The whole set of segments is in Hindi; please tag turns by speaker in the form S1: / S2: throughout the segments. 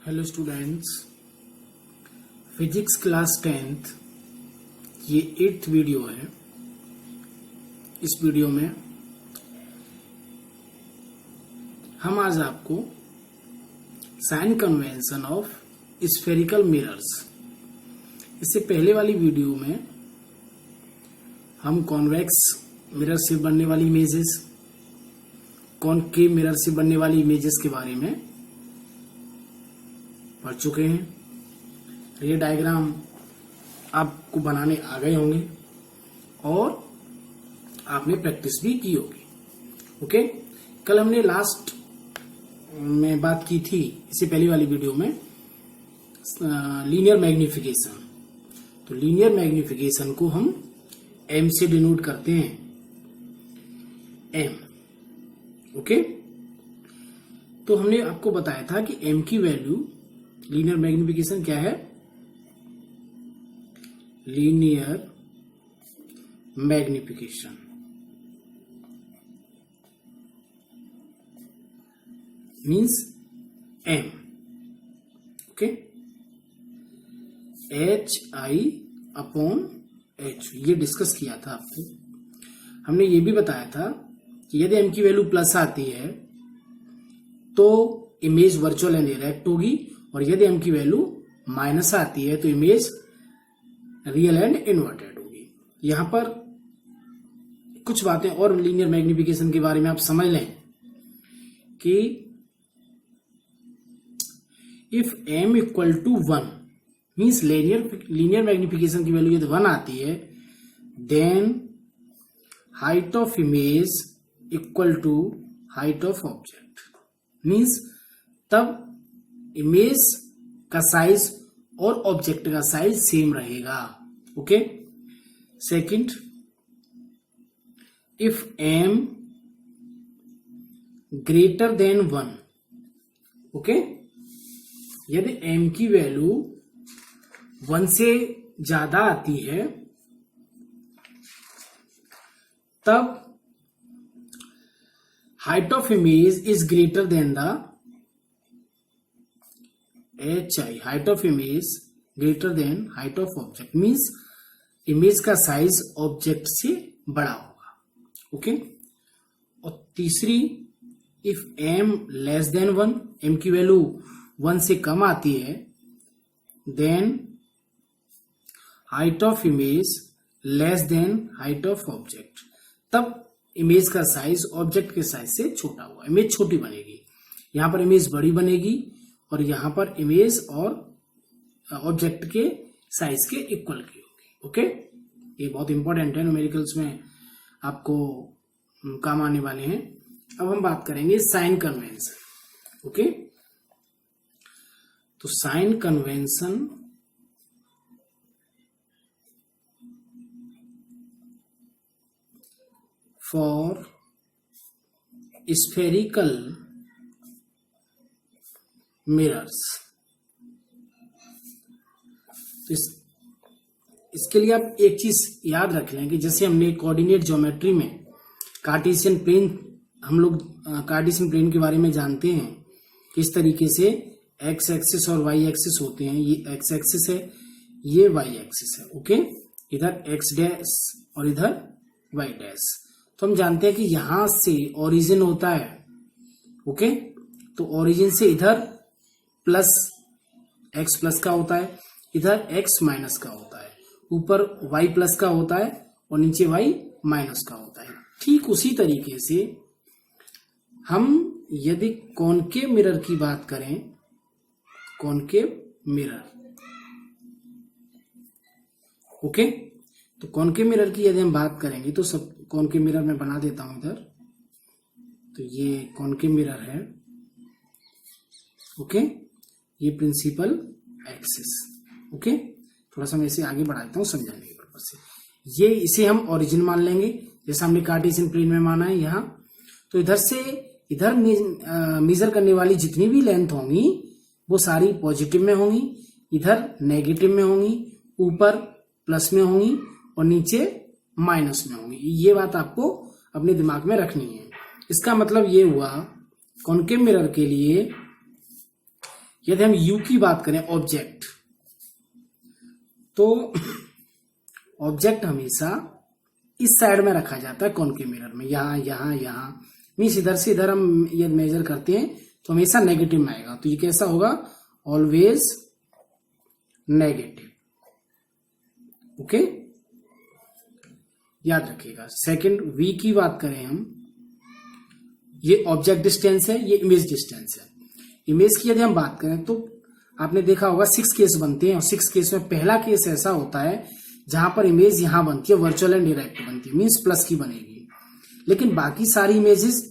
S1: Hello students, physics class 10th ये 8th वीडियो है। इस वीडियो में हम आज आपको sign convention of spherical mirrors, इससे पहले वाली वीडियो में हम कॉन्वेक्स मिरर से बनने वाली इमेजेस, कॉनकेव मिरर से बनने वाली इमेजेस के बारे में पढ़ चुके हैं। ये डायग्राम आपको बनाने आ गए होंगे और आपने प्रैक्टिस भी की होगी। ओके, कल हमने लास्ट में बात की थी, इससे पहली वाली वीडियो में, लीनियर मैग्निफिकेशन। तो लीनियर मैग्निफिकेशन को हम एम से डिनोट करते हैं, एम। ओके, तो हमने आपको बताया था कि एम की वैल्यू, लीनियर मैग्निफिकेशन क्या है? Linear magnification means m. Okay, HI/H, ये डिस्कस किया था आपको। हमने ये भी बताया था कि यदि एम की वैल्यू प्लस आती है तो इमेज वर्चुअल एंड इरेक्ट होगी, और यदि एम की वैल्यू माइनस आती है तो इमेज रियल एंड इन्वर्टेड होगी। यहां पर कुछ बातें और लीनियर मैग्निफिकेशन के बारे में आप समझ लें कि if m equal to 1 means linear magnification की वैल्यू यदि 1 आती है, then height of image equal to height of object, means तब इमेज का साइज और ऑब्जेक्ट का साइज सेम रहेगा। Okay, second, if m greater than 1, okay, यदि m की वैल्यू 1 से ज्यादा आती है तब height of image is greater than the HI, height of image greater than height of object, means image का साइज ऑब्जेक्ट से बड़ा होगा। ओके, और तीसरी, if m less than 1, m की वैल्यू 1 से कम आती है, then height of image less than height of object, तब इमेज का साइज ऑब्जेक्ट के साइज से छोटा होगा, इमेज छोटी बनेगी। यहां पर इमेज बड़ी बनेगी और यहां पर इमेज और ऑब्जेक्ट के साइज के इक्वल की होगी। ओके, ये बहुत इंपॉर्टेंट है, न्यूमेरिकल्स में आपको काम आने वाले हैं। अब हम बात करेंगे साइन कन्वेंशन। ओके, तो sign convention for spherical mirrors, तो इसके लिए आप एक चीज याद रख लें कि जैसे हमने कोऑर्डिनेट ज्योमेट्री में कार्टेशियन प्लेन, हम लोग कार्टेशियन प्लेन के बारे में जानते हैं, किस तरीके से एक्स एक्सिस और वाई एक्सिस होते हैं। ये एक्स एक्सिस है, ये वाई एक्सिस है। ओके, इधर एक्स डैश और इधर वाई डैश। तो हम जानते हैं कि यहां से ओरिजिन होता है। ओके, तो ओरिजिन से इधर प्लस एक्स प्लस का होता है, इधर एक्स माइनस का होता है, ऊपर वाई प्लस का होता है और नीचे वाई माइनस का होता है। ठीक उसी तरीके से हम यदि कॉनकेव मिरर की बात करें, कॉनकेव मिरर, ओके, तो कॉनकेव मिरर की यदि हम बात करेंगे तो सब कॉनकेव मिरर में बना देता हूं इधर। तो ये कॉनकेव मिरर है। ओके, ये प्रिंसिपल एक्सिस। ओके, थोड़ा सा मैं इसे आगे बढ़ा देता हूं समझाने के पर्पज से। ये इसे हम ओरिजिन मान लेंगे, जैसा हमने कार्टेशियन प्लेन में माना है यहां। तो इधर से इधर मेजर करने वाली जितनी भी लेंथ होंगी वो सारी पॉजिटिव में होंगी, इधर नेगेटिव में होंगी, ऊपर प्लस में होंगी और नीचे माइनस में होंगी। ये बात आपको अपने दिमाग में रखनी है। इसका मतलब ये हुआ कॉनकेव मिरर के लिए यदि हम यू की बात करें ऑब्जेक्ट, तो ऑब्जेक्ट हमेशा इस साइड में रखा जाता है कॉनकेव मिरर में, यहां यहां यहां, मीन्स इधर से इधर हम ये मेजर करते हैं तो हमेशा नेगेटिव में आएगा। तो ये कैसा होगा, ऑलवेज नेगेटिव। ओके, याद रखिएगा। सेकंड वी की बात करें हम, ये ऑब्जेक्ट डिस्टेंस है, ये इमेज डिस्टेंस है। इमेज की यदि हम बात करें तो आपने देखा होगा 6 केस बनते हैं, और 6 केस में पहला केस ऐसा होता है जहां पर इमेज यहां बनती है, वर्चुअल एंड डायरेक्ट बनती है, मीन्स प्लस की बनेगी। लेकिन बाकी सारी इमेजेस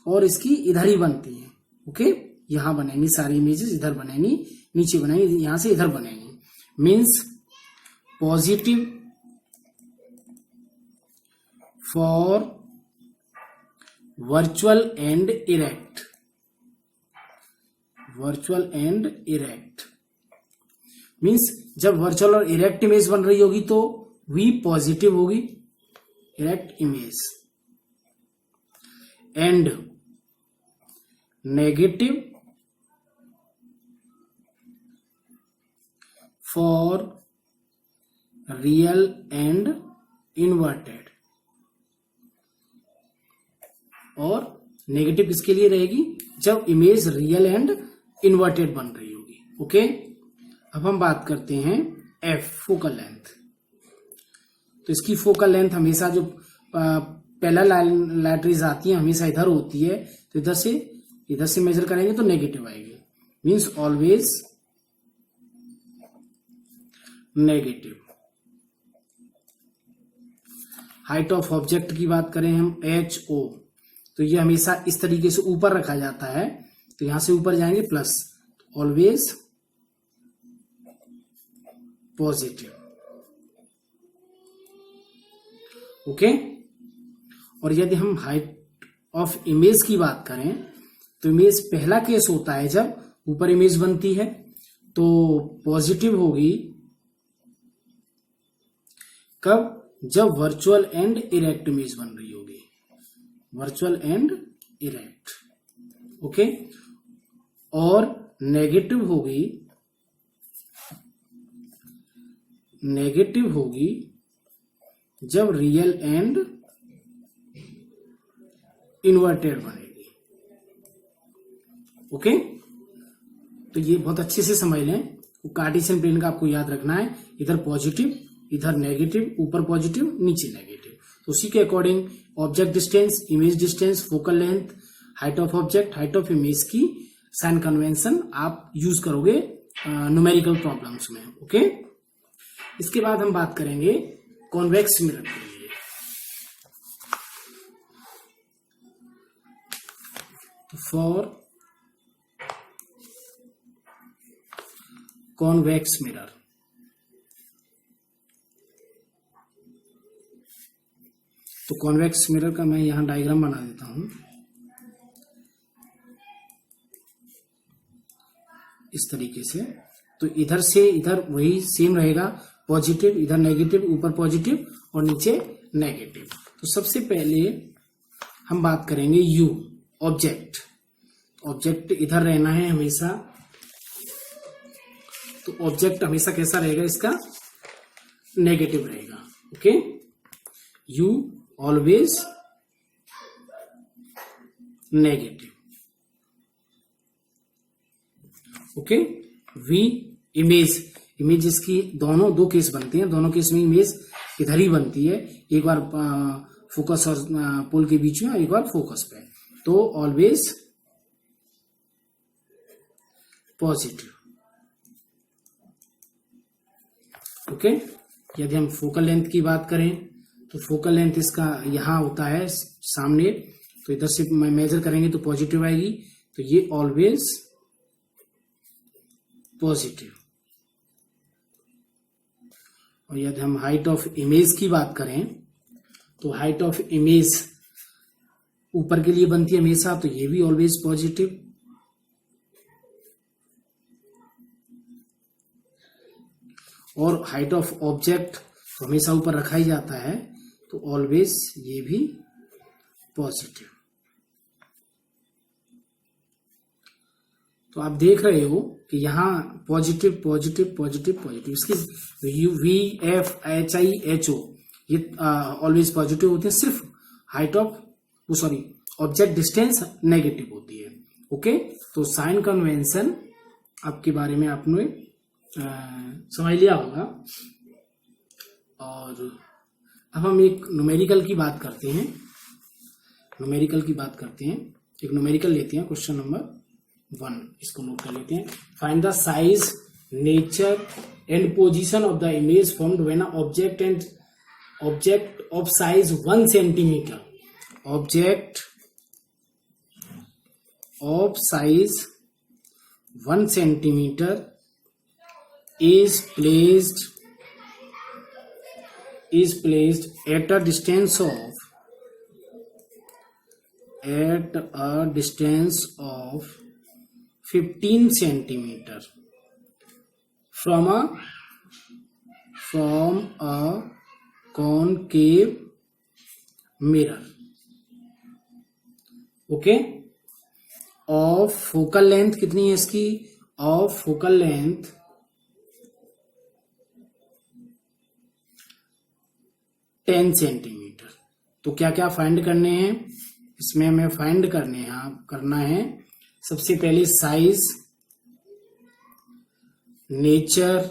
S1: और इसकी इधर ही बनती हैं। ओके, यहां बनेंगी सारी इमेजेस, इधर बनेंगी, नीचे बनेंगी, यहां से इधर बनेंगी, means positive for virtual and erect, virtual and erect means जब वर्चुअल और इरेक्ट इमेज बन रही होगी तो वी पॉजिटिव होगी, erect image, and negative for real and inverted. और नेगेटिव किसके लिए रहेगी, जब इमेज रियल एंड इन्वर्टेड बन रही होगी। ओके, अब हम बात करते हैं एफ, फोकल लेंथ। तो इसकी फोकल लेंथ हमेशा जो पैरेलल लैटरीज आती है हमेशा इधर होती है, तो इधर से मेजर करेंगे तो नेगेटिव आएगी, means always negative. Height of object की बात करें हम, एच ओ, तो ये हमेशा इस तरीके से ऊपर रखा जाता है, तो यहां से ऊपर जाएंगे प्लस, ऑलवेज पॉजिटिव। ओके, और यदि हम हाइट ऑफ इमेज की बात करें तो इमेज पहला केस होता है जब ऊपर इमेज बनती है, तो पॉजिटिव होगी कब, जब वर्चुअल एंड इरेक्ट इमेज बन रही होगी, वर्चुअल एंड इरेक्ट। ओके, और नेगेटिव होगी जब रियल एंड इन्वर्टेड बनेगी। ओके, तो ये बहुत अच्छे से समझ लें, कार्टेशियन प्लेन का आपको याद रखना है, इधर पॉजिटिव, इधर नेगेटिव, ऊपर पॉजिटिव, नीचे नेगेटिव। तो उसी के according object distance, image distance, focal length, height of object, height of image की साइन कन्वेंशन आप यूज करोगे न्यूमेरिकल प्रॉब्लम्स में। ओके, इसके बाद हम बात करेंगे कॉन्वेक्स मिरर के लिए। फॉर कॉन्वेक्स मिरर, तो कॉन्वेक्स मिरर का मैं यहां डायग्राम बना देता हूं इस तरीके से। तो इधर से इधर वही सेम रहेगा, पॉजिटिव, इधर नेगेटिव, ऊपर पॉजिटिव और नीचे नेगेटिव। तो सबसे पहले हम बात करेंगे यू, ऑब्जेक्ट। ऑब्जेक्ट इधर रहना है हमेशा, तो ऑब्जेक्ट हमेशा कैसा रहेगा, इसका नेगेटिव रहेगा। Okay, u always negative. Okay, v image, image इसकी दो केस बनते हैं, दोनों केस में इमेज इधर ही बनती है, एक बार फोकस और पोल के बीच में, एक बार फोकस पे, तो ऑलवेज पॉजिटिव। ओके, यदि हम फोकल लेंथ की बात करें तो फोकल लेंथ इसका यहां होता है सामने, तो इधर से मेजर करेंगे तो पॉजिटिव आएगी, तो ये ऑलवेज पॉजिटिव। और यदि हम हाइट ऑफ इमेज की बात करें तो हाइट ऑफ इमेज ऊपर के लिए बनती है हमेशा, तो ये भी ऑलवेज पॉजिटिव। और हाइट ऑफ ऑब्जेक्ट तो हमेशा ऊपर रखा ही जाता है, तो ऑलवेज ये भी पॉजिटिव। तो आप देख रहे हो कि यहाँ पॉजिटिव पॉजिटिव पॉजिटिव पॉजिटिव, इसकी v f h i h o ये ऑलवेज पॉजिटिव होते हैं, सिर्फ height of object distance negative होती है। ओके, तो साइन कन्वेंशन आपके बारे में आपने समझ लिया होगा। और अब हम एक न्यूमेरिकल की बात करते हैं। एक न्यूमेरिकल लेते हैं, क्वेश्चन नंबर 1, इसको नोट कर लेते हैं। Find the size, nature and position of the image formed when object of size 1 centimetre, object of size 1 centimetre is placed at a distance of 15 centimeter from a concave mirror, okay, of focal length कितनी है इसकी, of focal length 10 सेंटीमीटर। तो क्या क्या फाइंड करने हैं इसमें, हमें फाइंड करना है सबसे पहले size, nature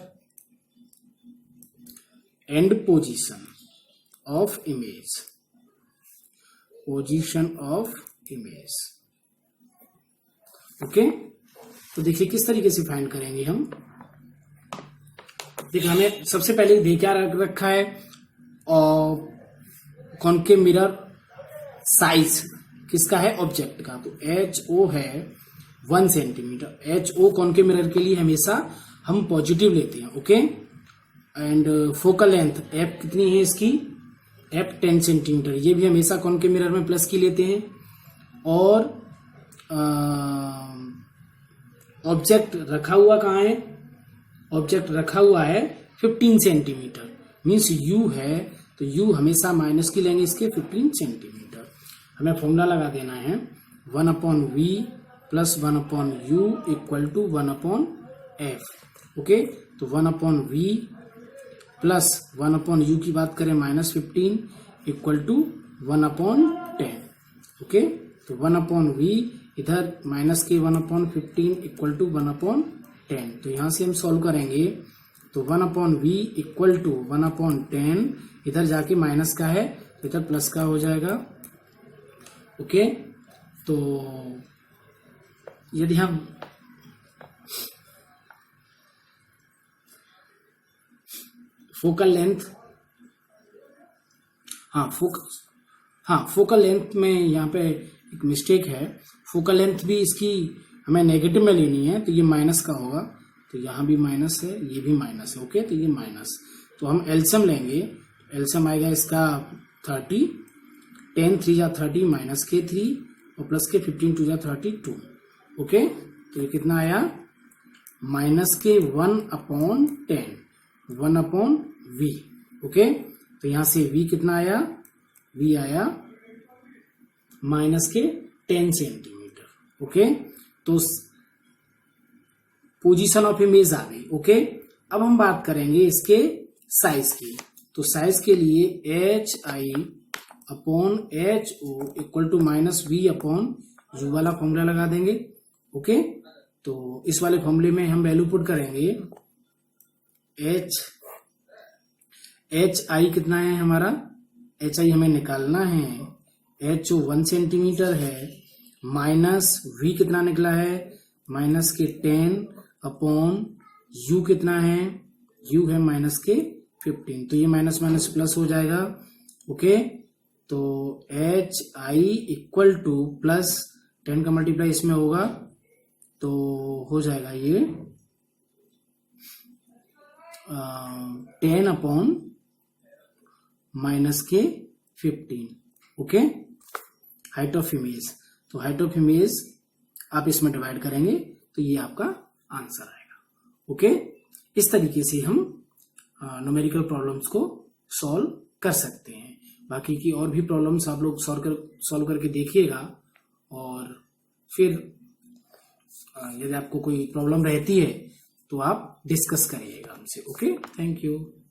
S1: and position of image, okay. तो देखिए किस तरीके से फाइंड करेंगे हम। देखिए हमें सबसे पहले क्या रखा है, और कॉनकेव मिरर साइज किसका है, ऑब्जेक्ट का, तो एच ओ है 1 centimetre. H o concave mirror के लिए हमेशा हम पॉजिटिव लेते हैं, okay. And focal length f कितनी है इसकी, एफ 10 सेंटीमीटर, ये भी हमेशा कॉनकेव मिरर में प्लस की लेते हैं। और ऑब्जेक्ट रखा हुआ कहाँ है, ऑब्जेक्ट रखा हुआ है 15 सेंटीमीटर, मीन्स यू है, तो यू हमेशा माइनस की लेंगे इसके 15 सेंटीमीटर। हमें फॉर्मूला लगा देना है 1/v plus 1/u equal to 1/f, okay. तो 1/v प्लस 1/u की बात करें -15 इक्वल टू 1/10, ओके। तो 1/v इधर माइनस के 1/15 इक्वल टू 1/10। तो यहां से हम सॉल्व करेंगे, तो 1/v इक्वल टू 1/10, इधर जाके माइनस का है तो इधर प्लस का हो जाएगा, ओके। तो यदि हम फोकल लेंथ, फोकल लेंथ में यहाँ पे एक मिस्टेक है, फोकल लेंथ भी इसकी हमें नेगेटिव में लेनी है, तो ये माइनस का होगा, तो यहाँ भी माइनस है, ये भी माइनस है, ओके। तो ये माइनस, तो हम एलसीएम लेंगे, एलसीएम आएगा इसका 30, 10 3 जा 30 माइनस के 3 और प्लस के 15 2 जा 32, ओके। तो ये कितना आया, माइनस के 1/10, 1/v, ओके। तो यहां से v कितना आया, v आया माइनस के 10 सेंटीमीटर, ओके। तो पोजीशन ऑफ इमेज आ गई, ओके। अब हम बात करेंगे इसके साइज की। तो साइज के लिए HI/HO इक्वल टू -v/u वाला फॉर्मूला लगा देंगे, ओके। तो इस वाले फॉर्मूले में हम वैल्यू पुट करेंगे, HI कितना है हमारा, HI हमें निकालना है, HO 1 सेंटीमीटर है, माइनस v कितना निकला है, माइनस के 10/u कितना है, u है माइनस के 15, तो ये माइनस माइनस प्लस हो जाएगा, ओके। तो HI इक्वल टू प्लस 10 का मल्टीप्लाई इसमें होगा, तो हो जाएगा ये 10/-15, ओके। हाइट ऑफ इमेज, तो हाइट ऑफ इमेज आप इसमें डिवाइड करेंगे तो ये आपका आंसर आएगा, ओके। इस तरीके से हम न्यूमेरिकल प्रॉब्लम्स को सॉल्व कर सकते हैं। बाकी की और भी प्रॉब्लम्स आप लोग सॉल्व करके देखिएगा, और फिर यदि आपको कोई प्रॉब्लम रहती है तो आप डिस्कस करिएगा हमसे। Okay, thank you.